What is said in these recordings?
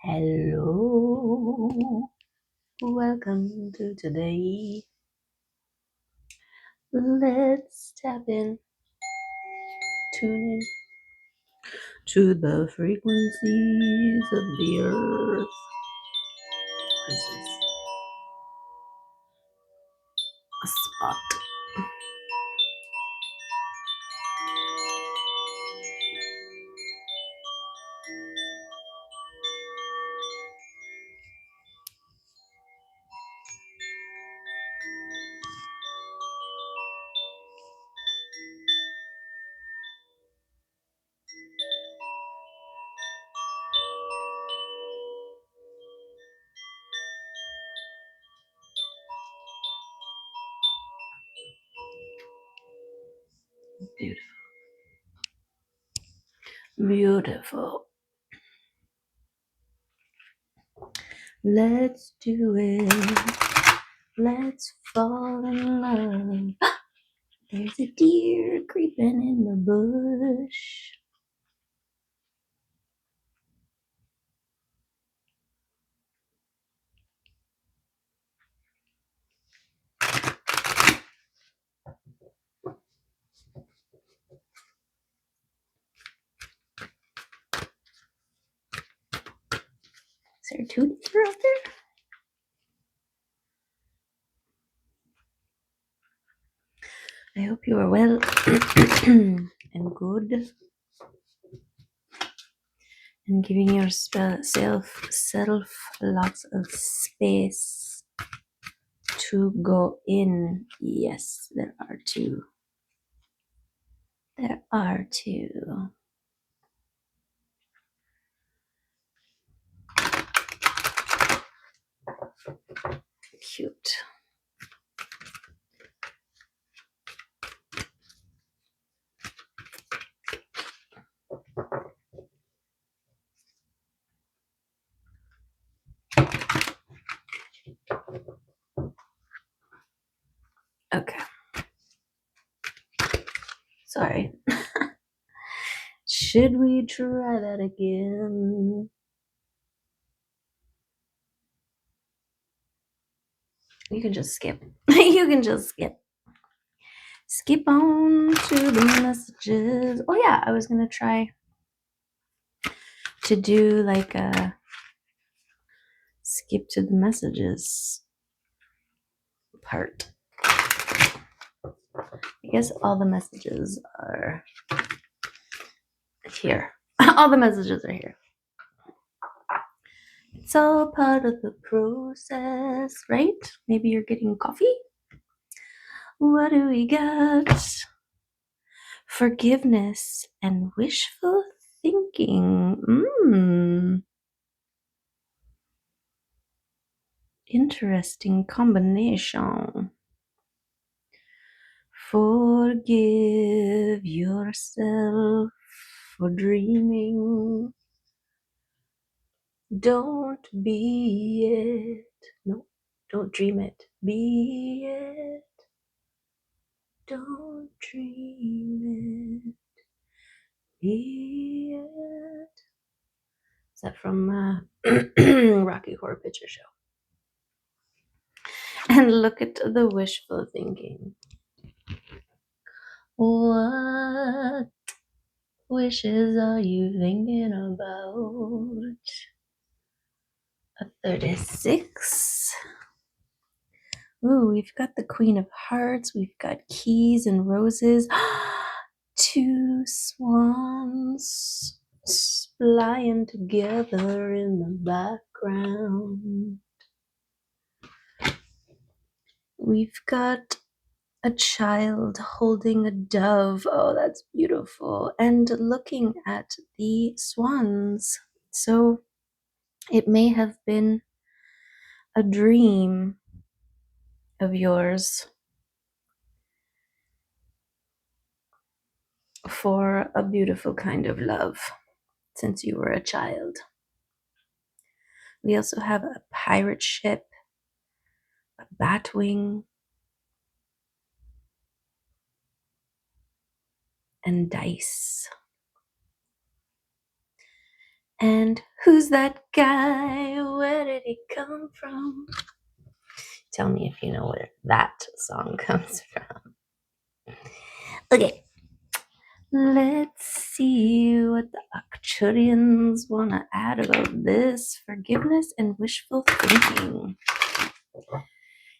Hello, welcome to today. Let's tap in, tune in to the frequencies of the earth. This is a spot. Beautiful. Beautiful. Let's do it. Let's fall in love. There's a deer creeping in the bush. Is there two deer out there? I hope you are well and good and giving yourself lots of space to go in. Yes, there are two. There are two. Cute. Okay. Sorry. Should we try that again? You can just skip. You can just skip. Skip on to the messages. Oh yeah, I was gonna try to do like a skip to the messages part. I guess all the messages are here. All the messages are here. It's all part of the process, right? Maybe you're getting coffee. What do we got? Forgiveness and wishful thinking. Interesting combination. Forgive yourself for dreaming. Don't be it. No, don't dream it. Be it. Don't dream it. Be it. Is that from Rocky Horror Picture Show? And look at the wishful thinking. What wishes are you thinking about? A 36. Ooh, we've got the Queen of Hearts. We've got keys and roses. Two swans flying together in the background. We've got a child holding a dove. Oh, that's beautiful. And looking at the swans. So it may have been a dream of yours for a beautiful kind of love since you were a child. We also have a pirate ship, a batwing, and dice. And who's that guy? Where did he come from? Tell me if you know where that song comes from. Okay. Let's see what the Arcturians want to add about this forgiveness and wishful thinking.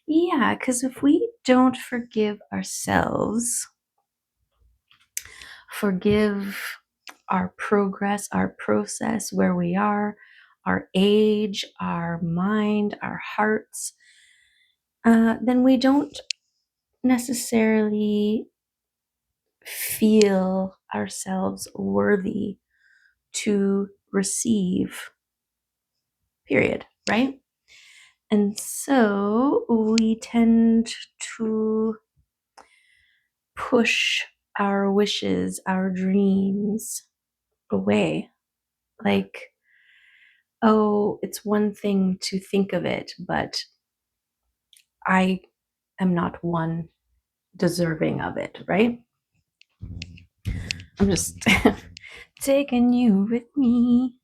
Yeah, because if we don't forgive ourselves, forgive our progress, our process, where we are, our age, our mind, our hearts, then we don't necessarily feel ourselves worthy to receive, period, right? And so we tend to push our wishes, our dreams away. Like, oh, it's one thing to think of it, but I am not one deserving of it, right? I'm just taking you with me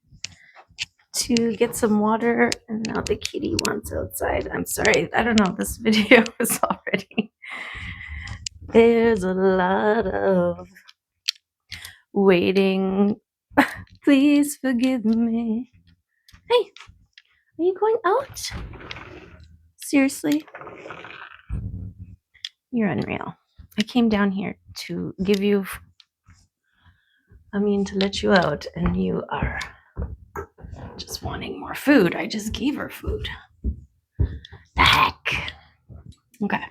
to get some water, and now the kitty wants outside. I'm sorry, I don't know, this video is already, there's a lot of waiting. Please forgive me. Hey, are you going out? Seriously? You're unreal. I came down here to give you, to let you out, and you are just wanting more food. I just gave her food. The heck? Okay.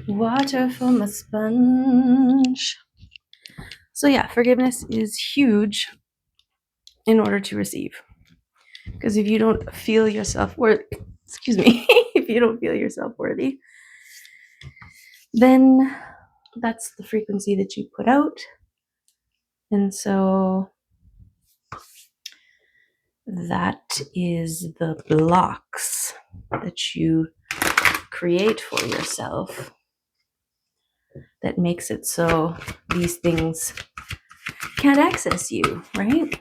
Water for my sponge. So yeah, forgiveness is huge in order to receive. Because if you don't feel yourself worthy, if you don't feel yourself worthy, then that's the frequency that you put out. And so that is the blocks that you create for yourself that makes it so these things can't access you, right?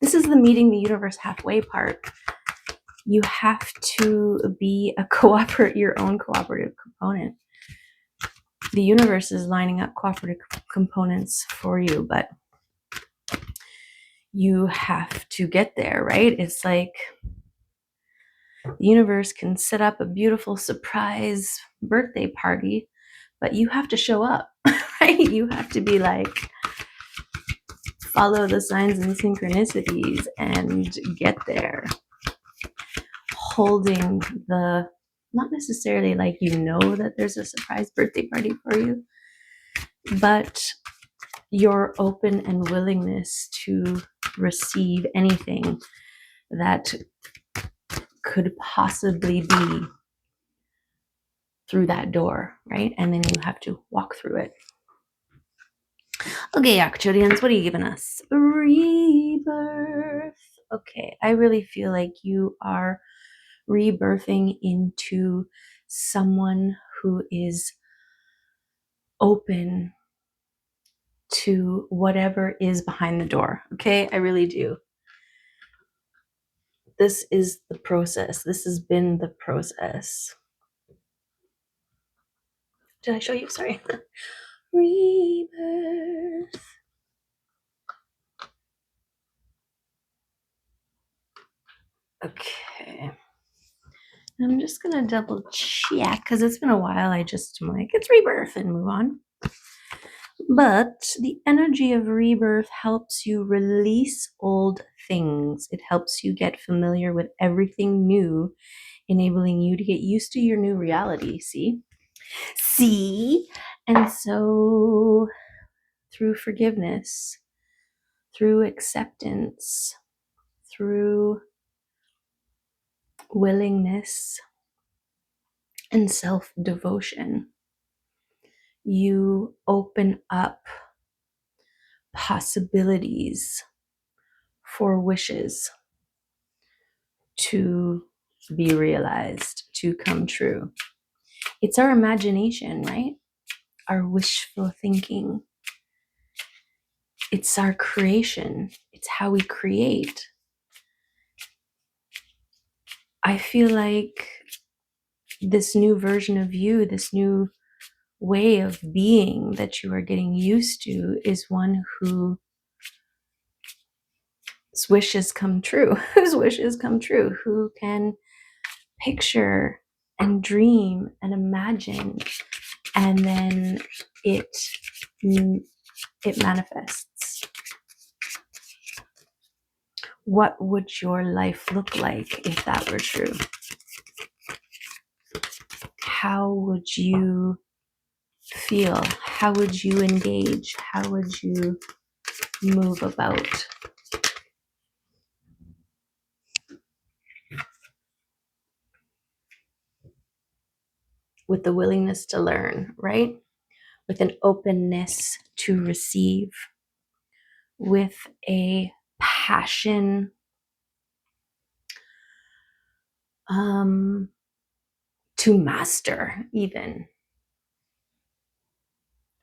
This is the meeting the universe halfway part. You have to be your own cooperative component. The universe is lining up cooperative components for you, but you have to get there, right? It's like the universe can set up a beautiful surprise birthday party, but you have to show up, right? You have to be like, follow the signs and synchronicities and get there. Holding the, not necessarily like that there's a surprise birthday party for you, but your open and willingness to receive anything that could possibly be through that door, right? And then you have to walk through it. Okay, Arcturians, what are you giving us? Rebirth. Okay, I really feel like you are rebirthing into someone who is open to whatever is behind the door. Okay, I really do. This is the process. This has been the process. Did I show you? Sorry. Rebirth. Okay. I'm just going to double check because it's been a while. I'm like, it's rebirth and move on. But the energy of rebirth helps you release old things. It helps you get familiar with everything new, enabling you to get used to your new reality. See? And so through forgiveness, through acceptance, through willingness and self-devotion, you open up possibilities for wishes to be realized, to come true. It's our imagination, right? Our wishful thinking. It's our creation. It's how we create. I feel like this new version of you, this new way of being that you are getting used to, is one whose wishes come true, whose wishes come true, who can picture and dream and imagine, and then it manifests. What would your life look like if that were true? How would you feel? How would you engage? How would you move about? With the willingness to learn, right? With an openness to receive, with a passion to master, even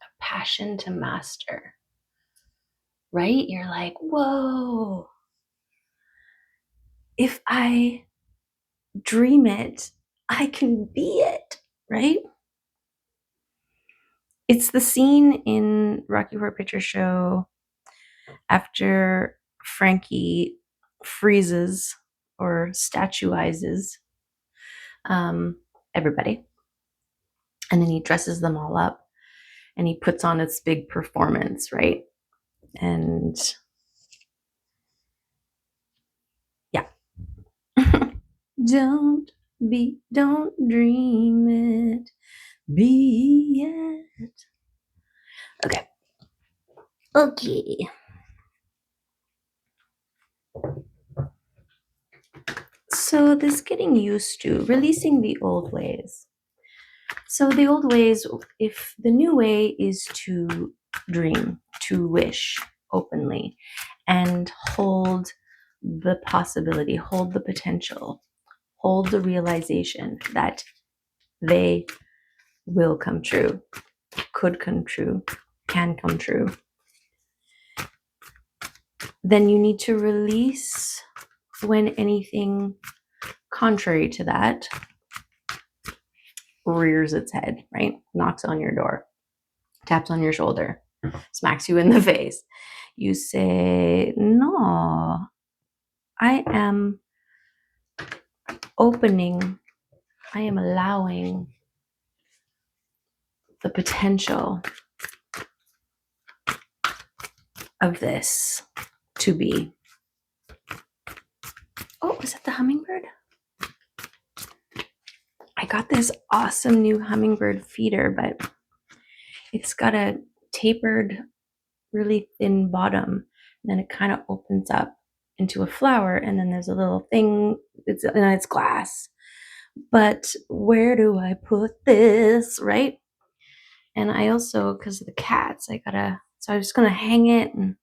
a passion to master, right? You're like, whoa, if I dream it, I can be it, right? It's the scene in Rocky Horror Picture Show after Frankie freezes or statuizes everybody. And then he dresses them all up and he puts on this big performance, right? And yeah. Don't dream it, be it. Okay. So this getting used to, releasing the old ways. So the old ways, if the new way is to dream, to wish openly, and hold the possibility, hold the potential, hold the realization that they will come true, could come true, can come true, then you need to release when anything contrary to that rears its head, right? Knocks on your door, taps on your shoulder, smacks you in the face. You say, no, I am opening, I am allowing the potential of this to be. Oh, was that the hummingbird? I got this awesome new hummingbird feeder, but it's got a tapered, really thin bottom. And then it kind of opens up into a flower, and then there's a little thing, it's glass. But where do I put this, right? And I also, because of the cats, so I'm just gonna hang it, and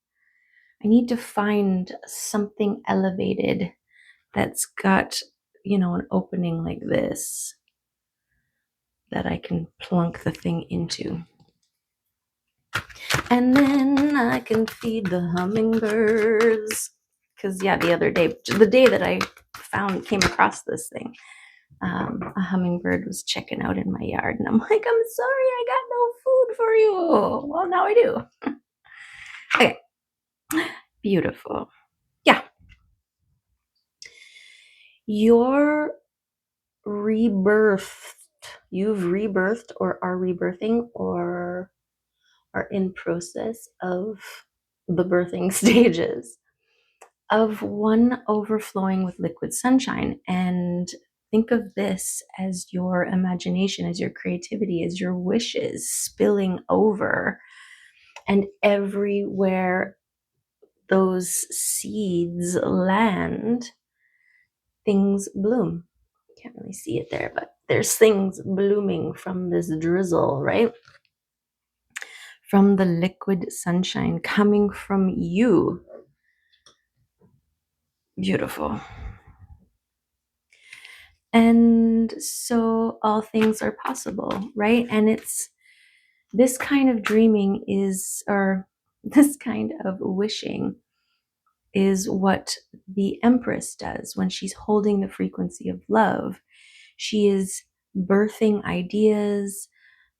I need to find something elevated that's got, an opening like this that I can plunk the thing into. And then I can feed the hummingbirds. Because, the day that I came across this thing, a hummingbird was checking out in my yard. And I'm like, I'm sorry, I got no food for you. Well, now I do. Okay. Beautiful. Yeah. You're rebirthed. You've rebirthed or are rebirthing or are in process of the birthing stages of one overflowing with liquid sunshine. And think of this as your imagination, as your creativity, as your wishes spilling over. And everywhere those seeds land, things bloom. Can't really see it there, but there's things blooming from this drizzle, right? From the liquid sunshine coming from you. Beautiful. And so all things are possible, right? And it's this kind of dreaming is, or This kind of wishing is what the Empress does when she's holding the frequency of love. She is birthing ideas,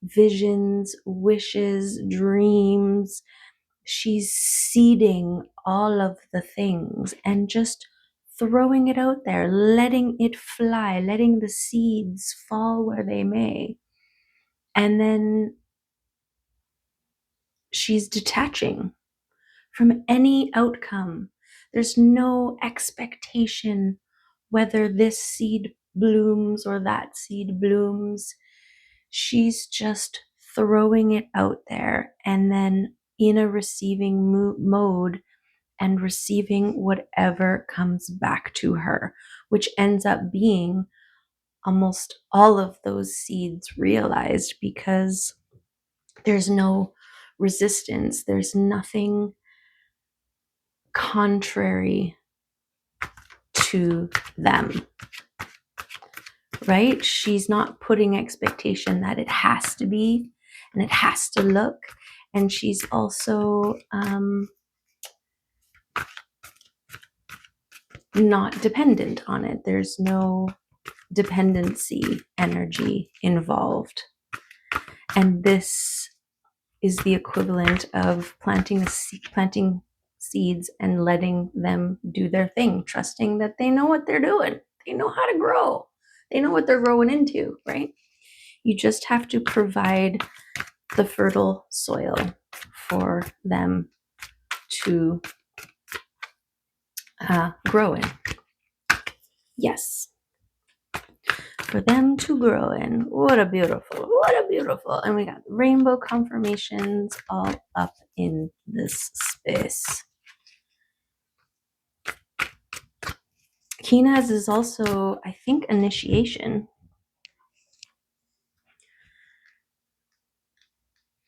visions, wishes, dreams. She's seeding all of the things and just throwing it out there, letting it fly, letting the seeds fall where they may. And then she's detaching from any outcome. There's no expectation whether this seed blooms or that seed blooms. She's just throwing it out there and then in a receiving mode and receiving whatever comes back to her, which ends up being almost all of those seeds realized because there's no resistance, there's nothing contrary to them, right? She's not putting expectation that it has to be and it has to look. And she's also not dependent on it. There's no dependency energy involved. And this is the equivalent of planting seeds and letting them do their thing, trusting that they know what they're doing. They know how to grow. They know what they're growing into, right? You just have to provide the fertile soil for them to grow in. Yes, for them to grow in. What a beautiful. And we got rainbow confirmations all up in this space. Kina's is also, I think, initiation.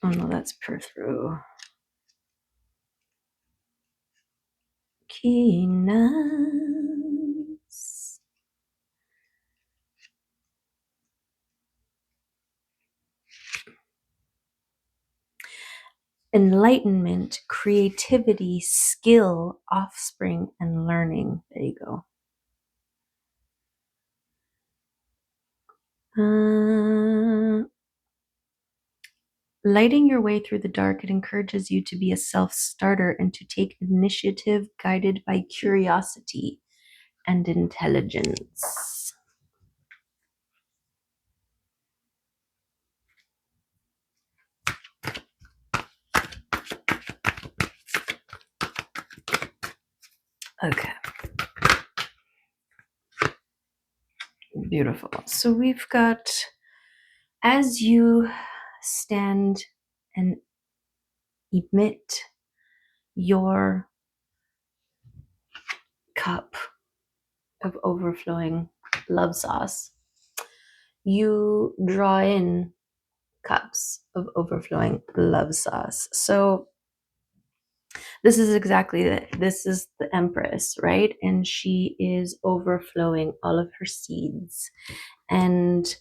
Oh no, that's per through. Kina's. Enlightenment, creativity, skill, offspring, and learning. There you go. Lighting your way through the dark, it encourages you to be a self-starter and to take initiative guided by curiosity and intelligence. Okay. Beautiful. So we've got, as you stand and emit your cup of overflowing love sauce, you draw in cups of overflowing love sauce. So this is exactly it. This is the Empress, right? And she is overflowing all of her seeds. And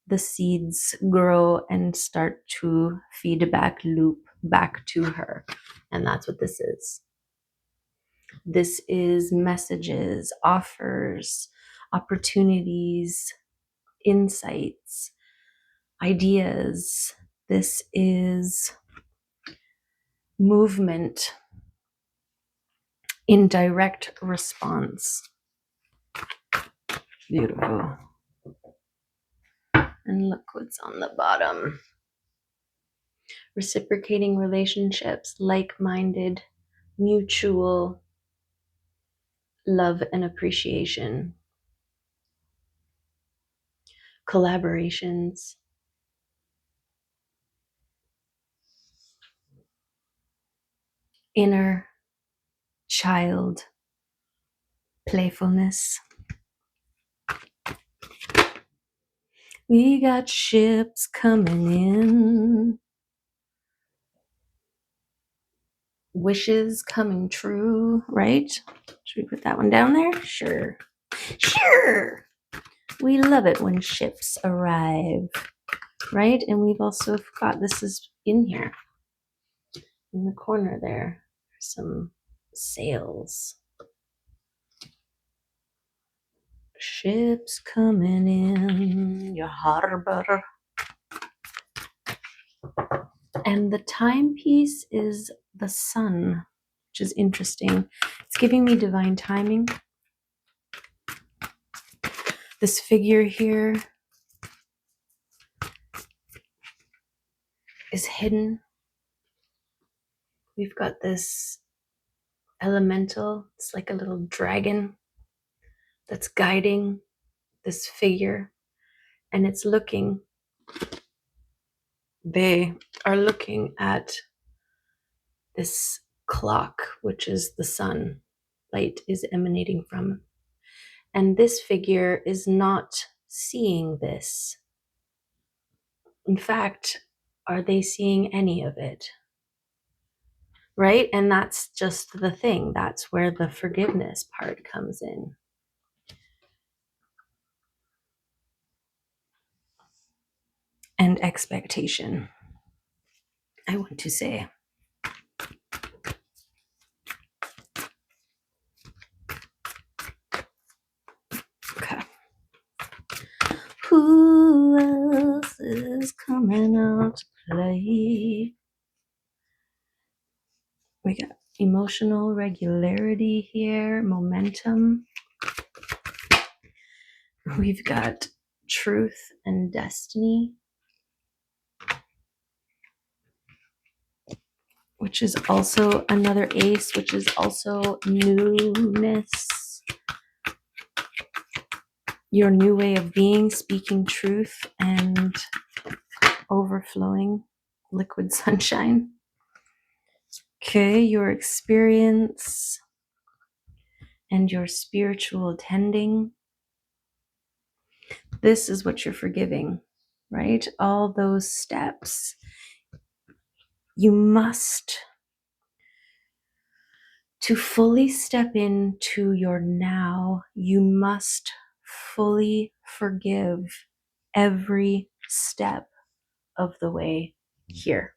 the seeds grow and start to feedback loop back to her. And that's what this is. This is messages, offers, opportunities, insights, ideas. This is movement in direct response. Beautiful. And look what's on the bottom. Reciprocating relationships, like-minded, mutual love and appreciation. Collaborations. Inner child playfulness. We got ships coming in. Wishes coming true, right? Should we put that one down there? Sure. Sure. We love it when ships arrive, right? And we've also got, this is in here. In the corner there, some sails. Ships coming in your harbor. And the timepiece is the sun, which is interesting. It's giving me divine timing. This figure here is hidden. We've got this elemental. It's like a little dragon that's guiding this figure. And it's looking, they are looking at this clock, which is the sun. Light is emanating from. And this figure is not seeing this. In fact, are they seeing any of it? Right? And that's just the thing. That's where the forgiveness part comes in. And expectation, I want to say. Okay. Who else is coming out to play? We got emotional regularity here, momentum. We've got truth and destiny, which is also another ace, which is also newness. Your new way of being, speaking truth and overflowing liquid sunshine. Okay, your experience and your spiritual tending. This is what you're forgiving, right? All those steps. You must, to fully step into your now, you must fully forgive every step of the way here.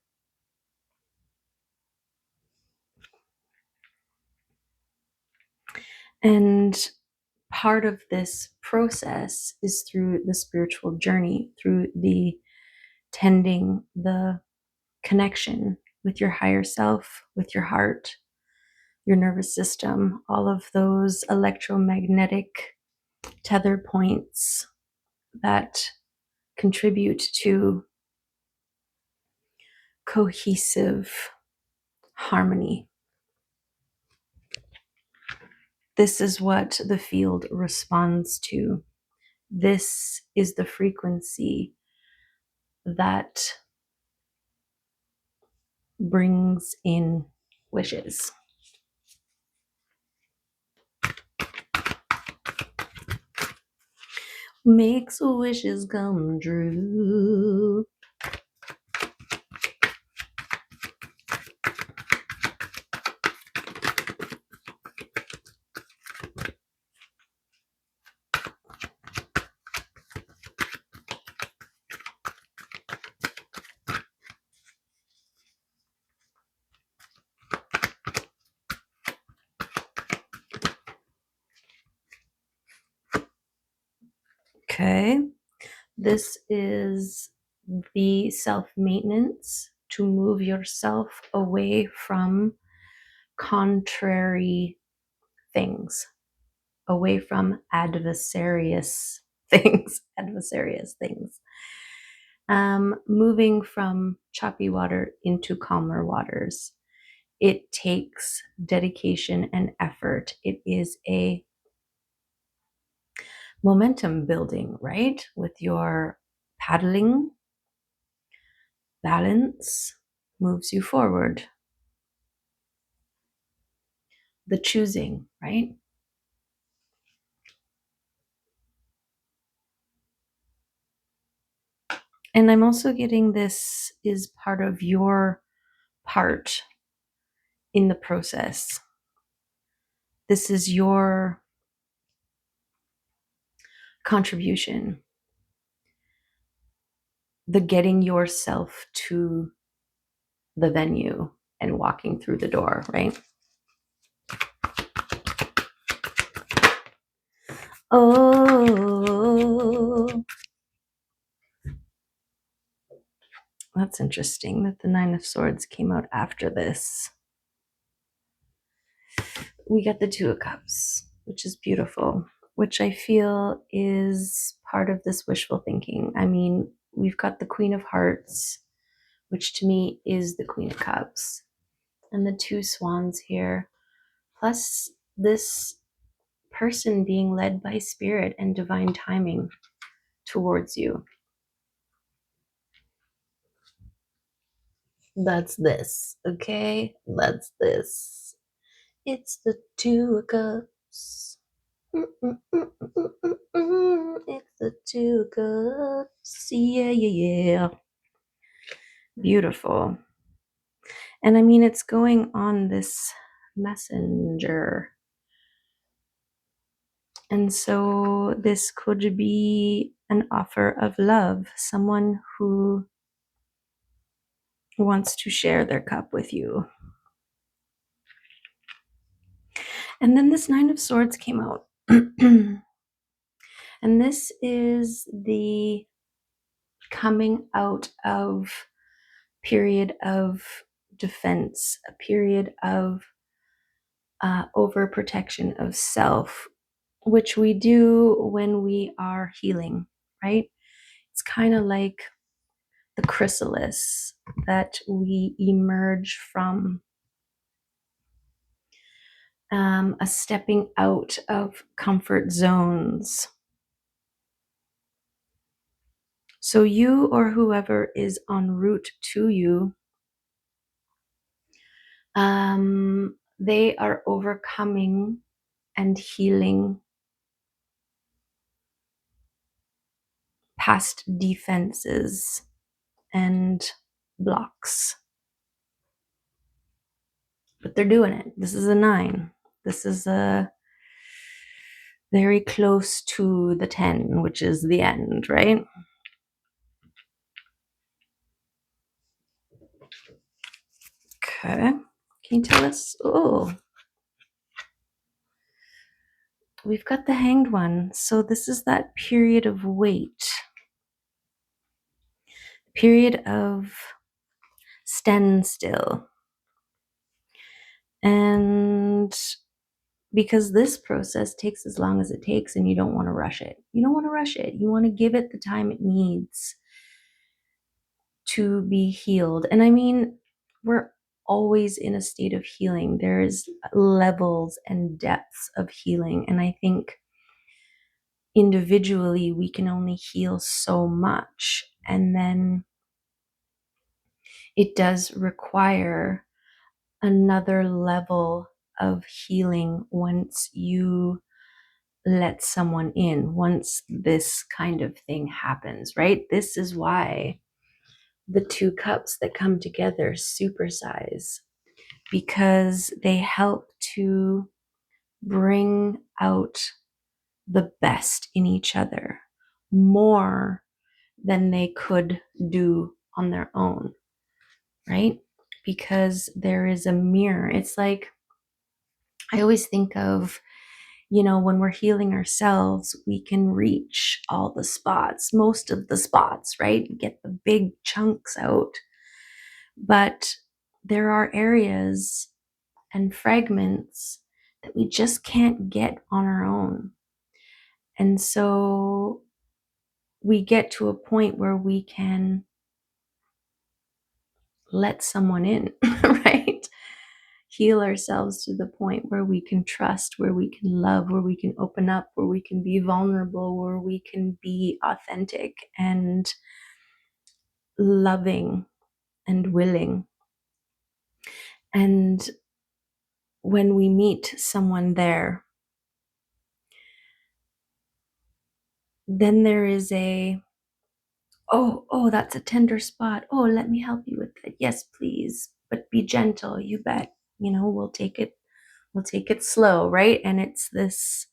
And part of this process is through the spiritual journey, through the tending, the connection with your higher self, with your heart, your nervous system, all of those electromagnetic tether points that contribute to cohesive harmony. This is what the field responds to. This is the frequency that brings in wishes. Makes wishes come true. Okay, this is the self-maintenance to move yourself away from contrary things, away from adversarious things, moving from choppy water into calmer waters. It takes dedication and effort. It is a momentum building, right? With your paddling, balance moves you forward. The choosing, right? And I'm also getting this is part of your part in the process. This is your contribution. The getting yourself to the venue and walking through the door, right? Oh, that's interesting that the Nine of Swords came out after this. We got the Two of Cups, which is beautiful, which I feel is part of this wishful thinking. I mean, we've got the Queen of Hearts, which to me is the Queen of Cups, and the two swans here, plus this person being led by spirit and divine timing towards you. That's this, okay? That's this. It's the Two of Cups. It's the Two of Cups. Yeah, yeah, yeah. Beautiful. And I mean, it's going on this messenger. And so this could be an offer of love, someone who wants to share their cup with you. And then this Nine of Swords came out. And this is the coming out of period of defense, a period of overprotection of self, which we do when we are healing, right? It's kind of like the chrysalis that we emerge from, a stepping out of comfort zones. So you or whoever is en route to you, they are overcoming and healing past defenses and blocks. But they're doing it. This is a 9. This is a very close to the 10, which is the end, right? Okay. Can you tell us? Oh, we've got the Hanged One. So this is that period of wait, period of standstill. And because this process takes as long as it takes and you don't want to rush it. You don't want to rush it. You want to give it the time it needs to be healed. And I mean, we're always in a state of healing. There's levels and depths of healing. And I think individually we can only heal so much. And then it does require another level of healing once you let someone in, once this kind of thing happens, right? This is why the two cups that come together supersize, because they help to bring out the best in each other more than they could do on their own, right? Because there is a mirror. It's like, I always think of, when we're healing ourselves, we can reach all the spots, most of the spots, right? Get the big chunks out. But there are areas and fragments that we just can't get on our own. And so we get to a point where we can let someone in, right? Heal ourselves to the point where we can trust, where we can love, where we can open up, where we can be vulnerable, where we can be authentic and loving and willing. And when we meet someone there, then there is oh, that's a tender spot. Oh, let me help you with that. Yes, please. But be gentle, you bet. We'll take it slow, right? And it's this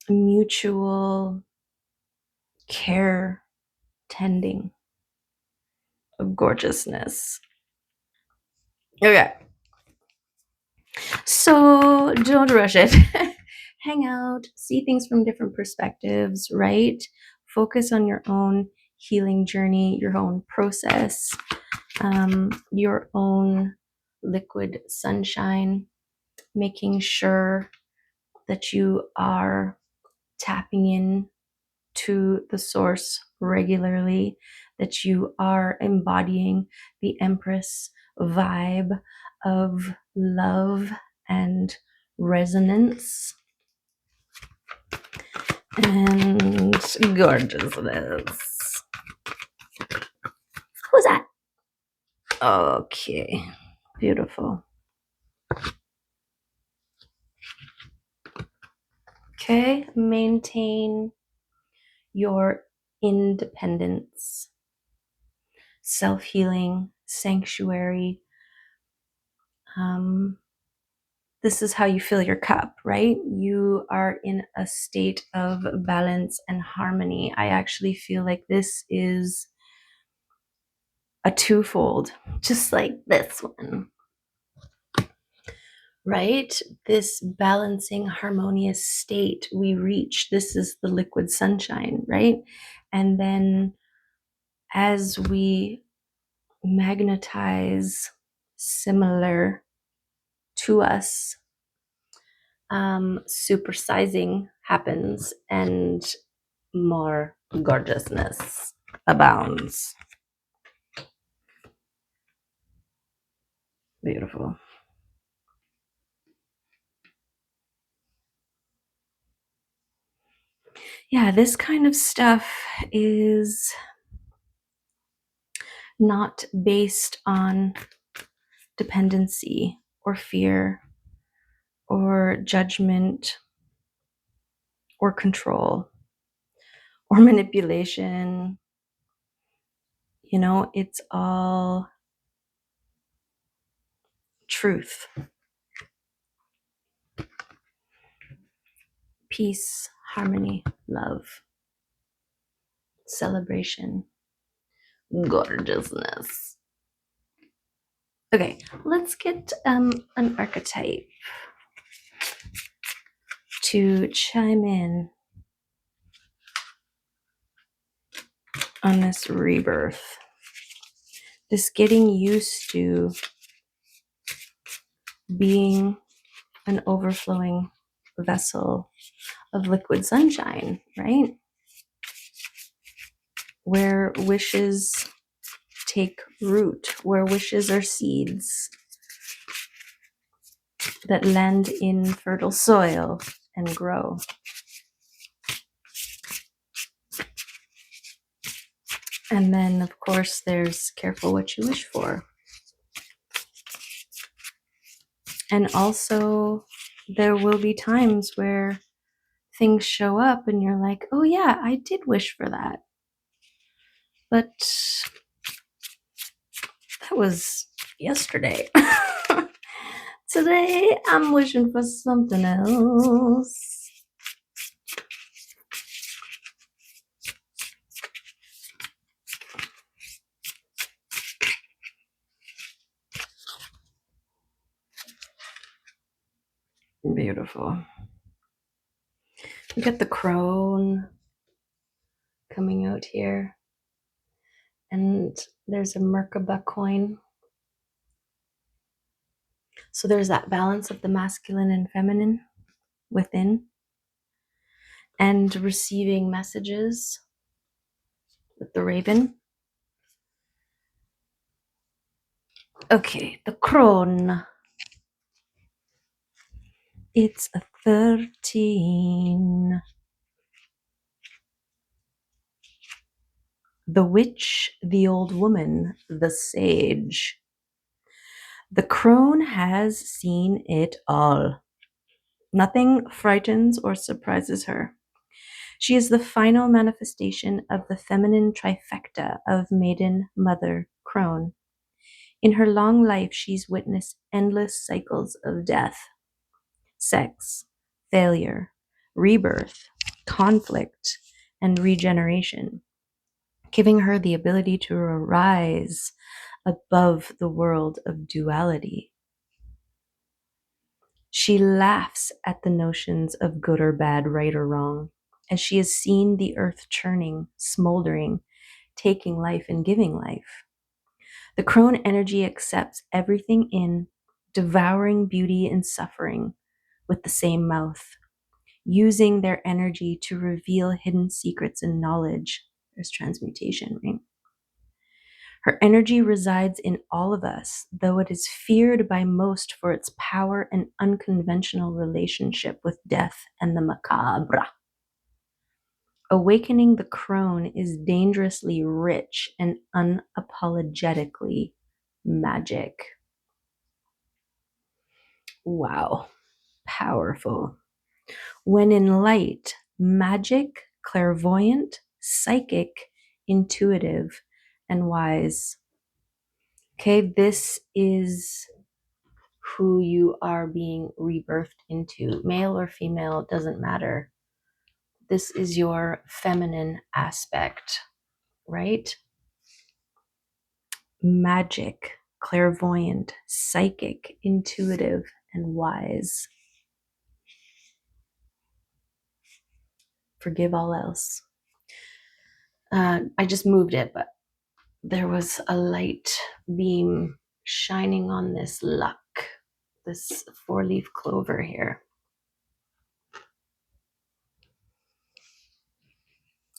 mutual care tending of gorgeousness. Okay. So don't rush it. Hang out, see things from different perspectives, right? Focus on your own healing journey, your own process, your own liquid sunshine, making sure that you are tapping in to the source regularly, that you are embodying the Empress vibe of love and resonance and gorgeousness. Who's that? Okay, beautiful. Okay, maintain your independence, self-healing, sanctuary. This is how you fill your cup, right? You are in a state of balance and harmony. I actually feel like this is a twofold, just like this one, right? This balancing, harmonious state we reach. This is the liquid sunshine, right? And then as we magnetize similar to us, supersizing happens and more gorgeousness abounds. Beautiful. Yeah, this kind of stuff is not based on dependency or fear or judgment or control or manipulation. You know, it's all truth, peace, harmony, love, celebration, gorgeousness. Okay, let's get an archetype to chime in on this rebirth, this getting used to being an overflowing vessel of liquid sunshine, right? Where wishes take root, where wishes are seeds that land in fertile soil and grow. And then, of course, there's careful what you wish for. And also, there will be times where things show up and you're like, oh yeah, I did wish for that. But that was yesterday. Today, I'm wishing for something else. Beautiful. We got the crone coming out here. And there's a Merkaba coin. So there's that balance of the masculine and feminine within. And receiving messages with the raven. Okay, the crone. It's a 13. The witch, the old woman, the sage. The crone has seen it all. Nothing frightens or surprises her. She is the final manifestation of the feminine trifecta of maiden, mother, crone. In her long life, she's witnessed endless cycles of death, sex, failure, rebirth, conflict, and regeneration, giving her the ability to arise above the world of duality. She laughs at the notions of good or bad, right or wrong, as she has seen the earth churning, smoldering, taking life and giving life. The crone energy accepts everything in, devouring beauty and suffering with the same mouth, using their energy to reveal hidden secrets and knowledge. There's transmutation, right? Her energy resides in all of us, though it is feared by most for its power and unconventional relationship with death and the macabre. Awakening the crone is dangerously rich and unapologetically magic. Wow, powerful. When in light, magic, clairvoyant, psychic, intuitive, and wise. Okay, this is who you are being rebirthed into. Male or female, doesn't matter. This is your feminine aspect, right? Magic, clairvoyant, psychic, intuitive, and wise. Forgive all else. I just moved it, but there was a light beam shining on this luck, this 4-leaf clover here.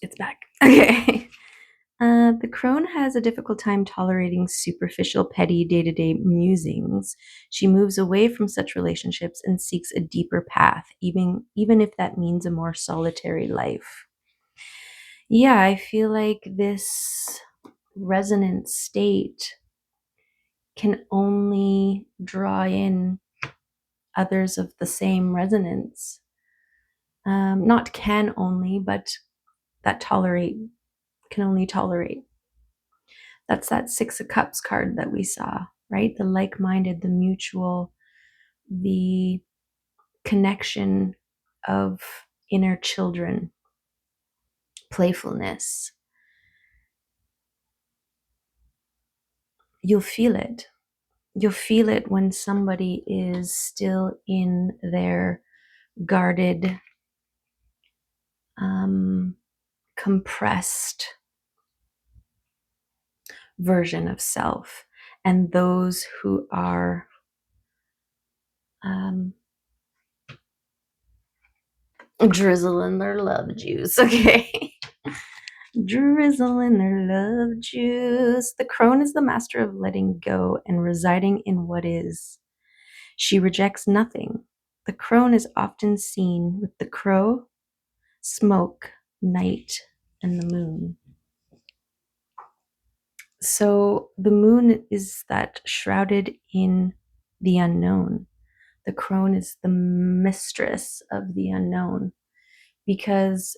It's back. Okay. The crone has a difficult time tolerating superficial, petty, day-to-day musings. She moves away from such relationships and seeks a deeper path, even if that means a more solitary life. Yeah, I feel like this resonant state can only draw in others of the same resonance. Not can only, but that can only tolerate. That's that 6 of Cups card that we saw, right? The like-minded, the mutual, the connection of inner children, playfulness. You'll feel it. You'll feel it when somebody is still in their guarded, compressed version of self, and those who are drizzle in their love juice. Okay. Drizzle in their love juice. The crone is the master of letting go and residing in what is. She rejects nothing. The crone is often seen with the crow, smoke, night, and the moon. So the moon is that shrouded in the unknown. The crone is the mistress of the unknown because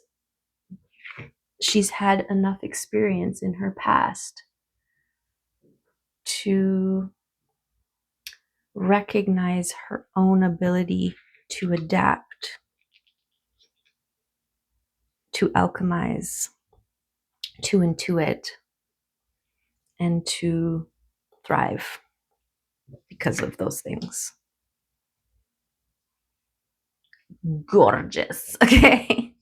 she's had enough experience in her past to recognize her own ability to adapt, to alchemize, to intuit, and to thrive because of those things. Gorgeous. Okay.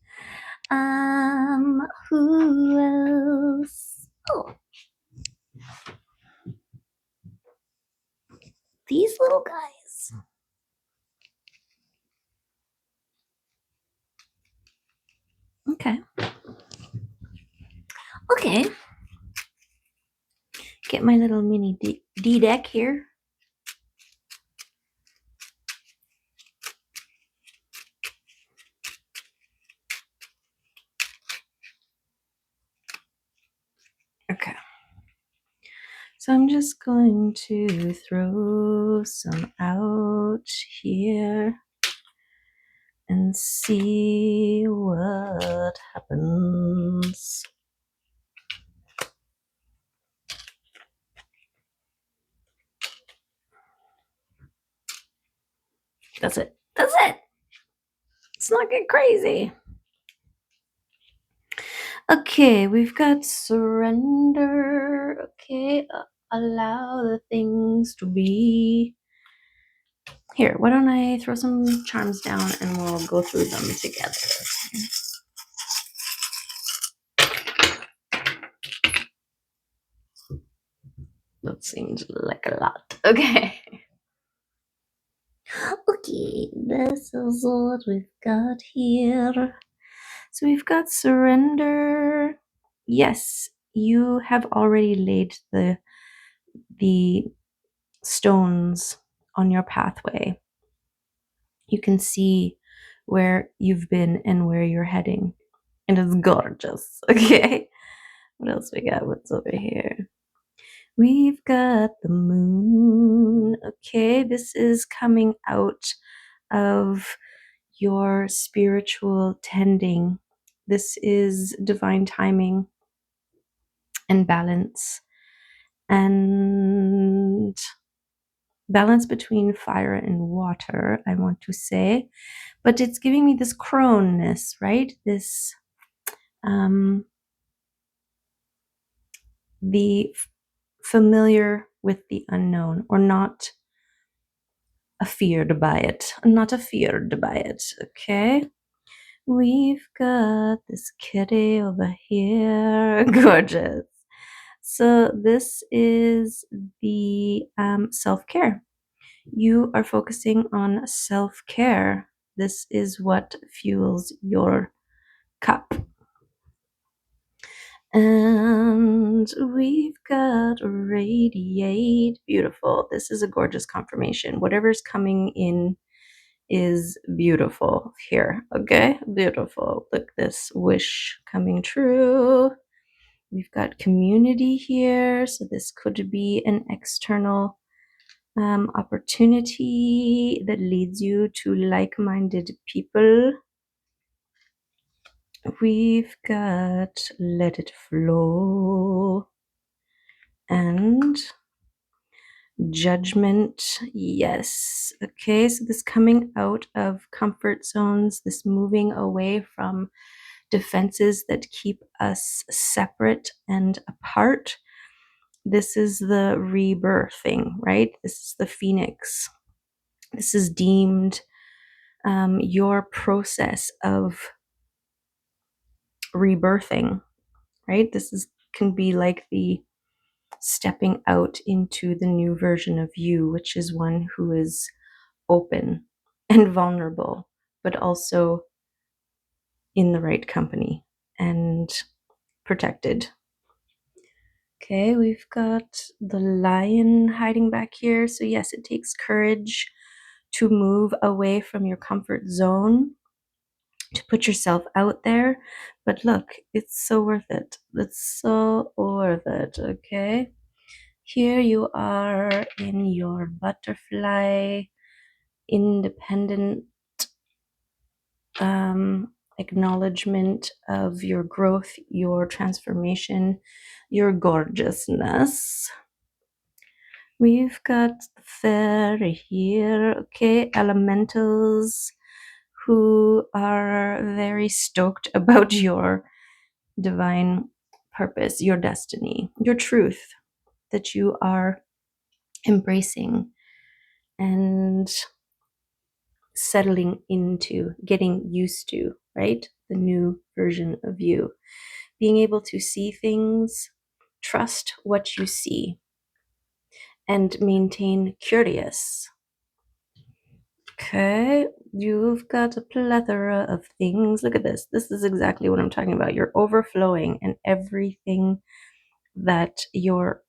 Who else? Oh, these little guys. Okay. Okay. Get my little mini D deck here. Okay. So I'm just going to throw some out here and see what happens. That's it. That's it. Let's not get crazy. Okay, we've got surrender. Okay. Allow the things to be. Here, why don't I throw some charms down and we'll go through them together. That seems like a lot. Okay. Okay, this is what we've got here. So we've got surrender. Yes, you have already laid the stones on your pathway. You can see where you've been and where you're heading. And it's gorgeous. Okay. What else we got? What's over here? We've got the moon. Okay, this is coming out of your spiritual tending. This is divine timing and and balance between fire and water, I want to say. But it's giving me this crone-ness, right? This the familiar with the unknown, or not afeared by it. Not afeared by it. Okay. We've got this kitty over here. Gorgeous. So this is the self-care. You are focusing on self-care. This is what fuels your cup. And we've got radiate. Beautiful. This is a gorgeous confirmation. Whatever's coming in is beautiful here. Okay, beautiful. Look, this wish coming true. We've got community here, so this could be an external opportunity that leads you to like-minded people. We've got let it flow and judgment. Yes. Okay, so this coming out of comfort zones, this moving away from defenses that keep us separate and apart. This is the rebirthing, right? This is the phoenix. This is deemed your process of rebirthing, right? This is can be like the stepping out into the new version of you, which is one who is open and vulnerable, but also in the right company and protected. Okay, we've got the lion hiding back here. So yes, it takes courage to move away from your comfort zone, to put yourself out there. But look, it's so worth it. It's so worth it, okay? Here you are in your butterfly, independent acknowledgement of your growth, your transformation, your gorgeousness. We've got the fairy here, okay? Elementals who are very stoked about your divine purpose, your destiny, your truth that you are embracing and settling into, getting used to, right? The new version of you. Being able to see things, trust what you see, and maintain curious. Okay, you've got a plethora of things. Look at this. This is exactly what I'm talking about. You're overflowing, and everything that your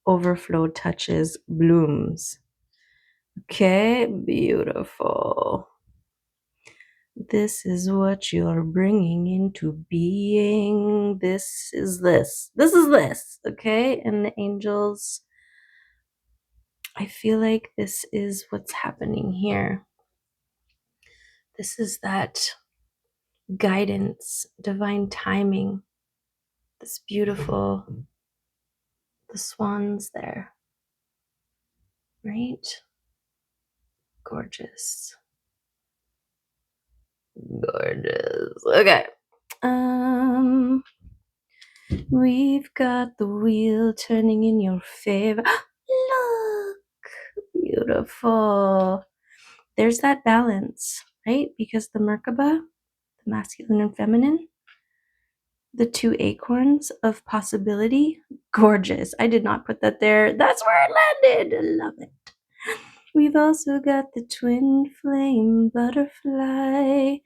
overflow touches blooms. Okay, beautiful. This is what you're bringing into being. This is this. This is this. Okay, and the angels, I feel like this is what's happening here. This is that guidance, divine timing, this beautiful, the swans there, right? Gorgeous. Gorgeous. Okay. We've got the wheel turning in your favor. Look, beautiful. There's that balance, right? Because the Merkaba, the masculine and feminine, the two acorns of possibility, gorgeous. I did not put that there. That's where it landed. I love it. We've also got the twin flame butterfly,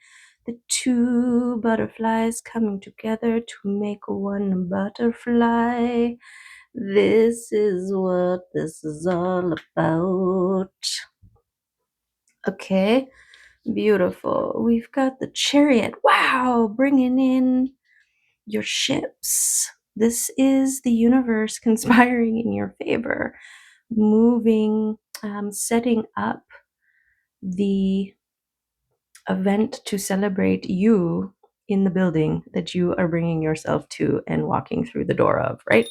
the two butterflies coming together to make one butterfly. This is what this is all about. Okay, beautiful. We've got the chariot. Wow, bringing in your ships. This is the universe conspiring in your favor, moving, setting up the event to celebrate you in the building that you are bringing yourself to and walking through the door of, right?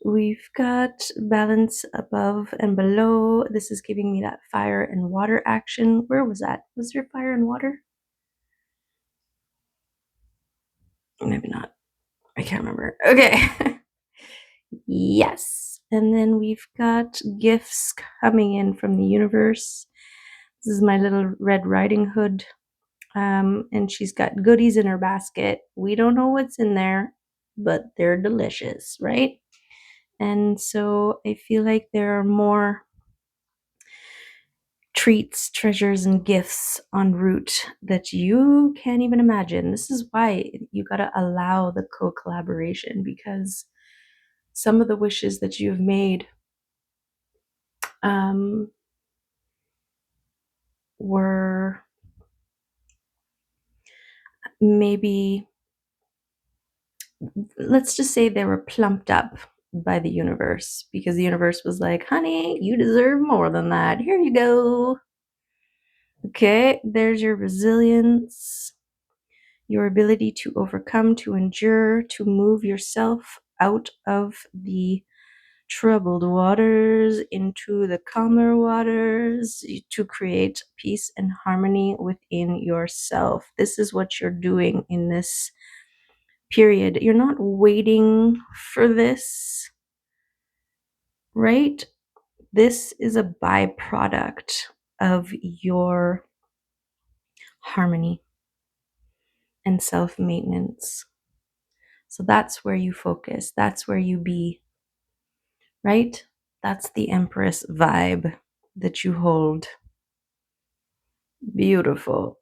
We've got balance above and below. This is giving me that fire and water action. Where was that? Was there fire and water? Maybe not. I can't remember. Okay. Yes. And then we've got gifts coming in from the universe. This is my little Red Riding Hood. And she's got goodies in her basket. We don't know what's in there, but they're delicious, right? And so I feel like there are more treats, treasures, and gifts en route that you can't even imagine. This is why you got to allow the co-collaboration, because some of the wishes that you've made were maybe, let's just say they were plumped up by the universe, because the universe was like, honey, you deserve more than that. Here you go. Okay, there's your resilience, your ability to overcome, to endure, to move yourself out of the troubled waters into the calmer waters, to create peace and harmony within yourself. This is what you're doing in this period. You're not waiting for this, right? This is a byproduct of your harmony and self-maintenance. So that's where you focus. That's where you be, right? That's the Empress vibe that you hold. Beautiful.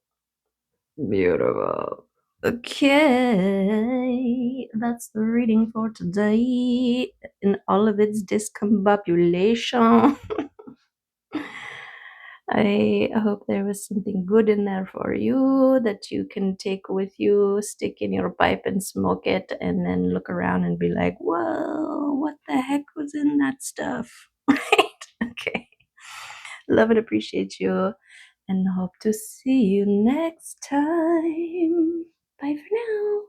Beautiful. Okay, that's the reading for today in all of its discombobulation. I hope there was something good in there for you that you can take with you, stick in your pipe and smoke it, and then look around and be like, whoa, what the heck was in that stuff? Right? Okay. Love and appreciate you, and hope to see you next time. Bye for now.